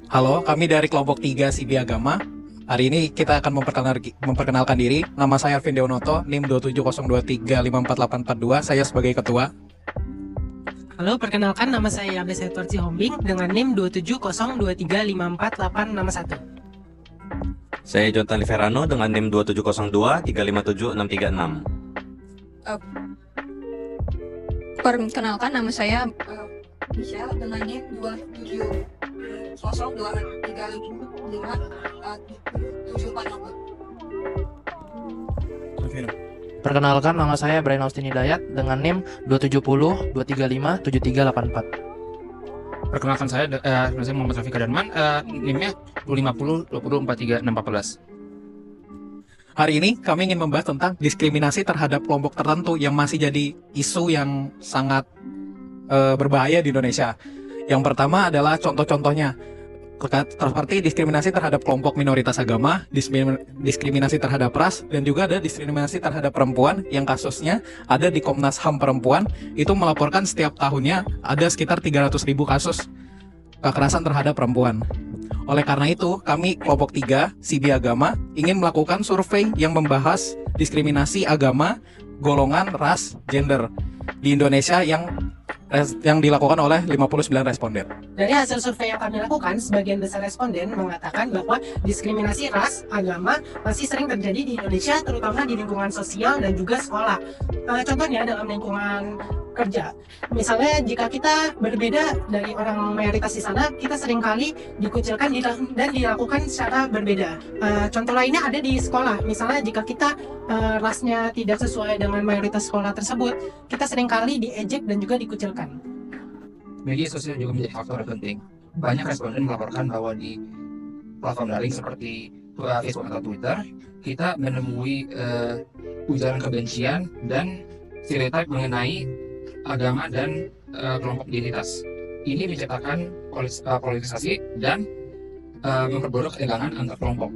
Halo, kami dari kelompok 3 Sibi Agama. Hari ini kita akan memperkenalkan diri. Nama saya Alvin Deonoto, NIM 27023544842. Saya sebagai ketua. Halo, perkenalkan nama saya Yabes Edward Sihombing dengan NIM 27023544861. Saya Jonathan Liverano dengan NIM 2702357636. Perkenalkan nama saya Michelle dengan NIM 270235574. Perkenalkan nama saya Brian Austin Hidayat dengan NIM 270-235-7384. Perkenalkan saya Muhammad Rafiq Kadarman, NIM-nya 250-2043614. Hari ini kami ingin membahas tentang diskriminasi terhadap kelompok tertentu yang masih jadi isu yang sangat berbahaya di Indonesia. Yang pertama adalah contoh-contohnya seperti diskriminasi terhadap kelompok minoritas agama, diskriminasi terhadap ras, dan juga ada diskriminasi terhadap perempuan yang kasusnya ada di Komnas HAM Perempuan. Itu melaporkan setiap tahunnya ada sekitar 300.000 kasus kekerasan terhadap perempuan. Oleh karena itu, kami kelompok 3 Sibi Agama ingin melakukan survei yang membahas diskriminasi agama, golongan, ras, gender di Indonesia yang dilakukan oleh 59 responden. Dari hasil survei yang kami lakukan, sebagian besar responden mengatakan bahwa diskriminasi ras, agama masih sering terjadi di Indonesia, terutama di lingkungan sosial dan juga sekolah. Contohnya dalam lingkungan kerja. Misalnya jika kita berbeda dari orang mayoritas di sana, kita seringkali dikucilkan dan dilakukan secara berbeda. Contoh lainnya ada di sekolah. Misalnya jika kita rasnya tidak sesuai dengan mayoritas sekolah tersebut, kita seringkali diejek dan juga dikucilkan. Media sosial juga menjadi faktor yang penting. Banyak responden melaporkan bahwa di platform daring seperti Facebook atau Twitter, kita menemui ujaran kebencian dan stereotip mengenai agama dan kelompok identitas. Ini menciptakan polarisasi dan memperburuk ketegangan antar kelompok.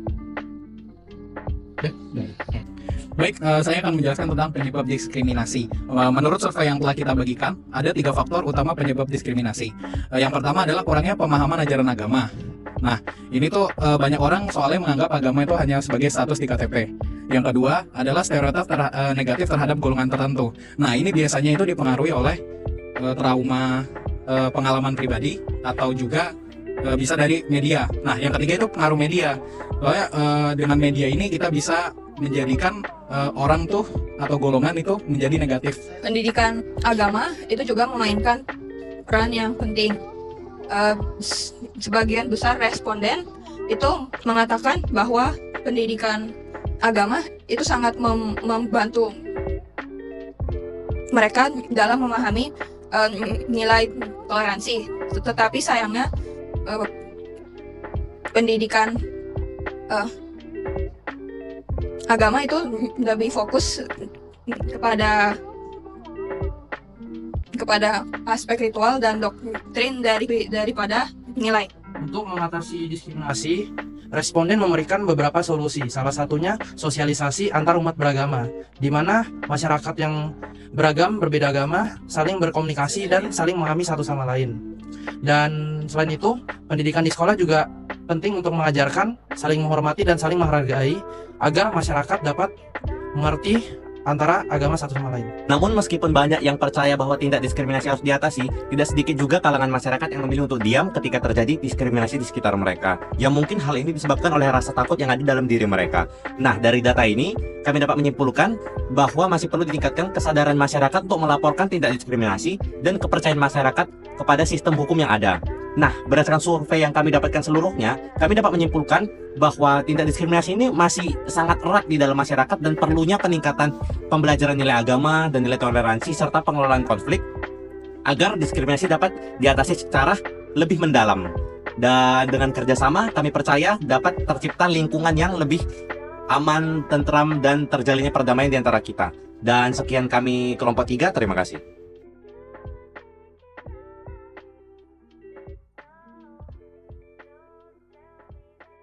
Baik, saya akan menjelaskan tentang penyebab diskriminasi. Menurut survei yang telah kita bagikan, ada 3 faktor utama penyebab diskriminasi. Yang pertama adalah kurangnya pemahaman ajaran agama. Nah, ini tuh banyak orang soalnya menganggap agama itu hanya sebagai status di KTP. Yang kedua adalah stereotip negatif terhadap golongan tertentu. Nah, ini biasanya itu dipengaruhi oleh trauma, pengalaman pribadi, atau juga bisa dari media. Nah, yang ketiga itu pengaruh media. Soalnya dengan media ini kita bisa menjadikan orang tuh atau golongan itu menjadi negatif. Pendidikan agama itu juga memainkan peran yang penting. Sebagian besar responden itu mengatakan bahwa pendidikan agama itu sangat membantu mereka dalam memahami nilai toleransi. Tetapi sayangnya pendidikan agama itu lebih fokus kepada aspek ritual dan doktrin daripada nilai. Untuk mengatasi diskriminasi, responden memberikan beberapa solusi. Salah satunya sosialisasi antar umat beragama, di mana masyarakat yang berbeda agama saling berkomunikasi dan saling memahami satu sama lain. Dan selain itu, pendidikan di sekolah juga penting untuk mengajarkan saling menghormati dan saling menghargai agar masyarakat dapat mengerti antara agama satu sama lain. Namun meskipun banyak yang percaya bahwa tindak diskriminasi harus diatasi, tidak sedikit juga kalangan masyarakat yang memilih untuk diam ketika terjadi diskriminasi di sekitar mereka. Yang mungkin hal ini disebabkan oleh rasa takut yang ada dalam diri mereka. Nah, dari data ini, kami dapat menyimpulkan bahwa masih perlu ditingkatkan kesadaran masyarakat untuk melaporkan tindak diskriminasi dan kepercayaan masyarakat kepada sistem hukum yang ada. Nah, berdasarkan survei yang kami dapatkan seluruhnya, kami dapat menyimpulkan bahwa tindak diskriminasi ini masih sangat erat di dalam masyarakat dan perlunya peningkatan pembelajaran nilai agama dan nilai toleransi serta pengelolaan konflik agar diskriminasi dapat diatasi secara lebih mendalam. Dan dengan kerjasama, kami percaya dapat tercipta lingkungan yang lebih aman, tentram, dan terjalinnya perdamaian di antara kita. Dan sekian kami kelompok 3, terima kasih.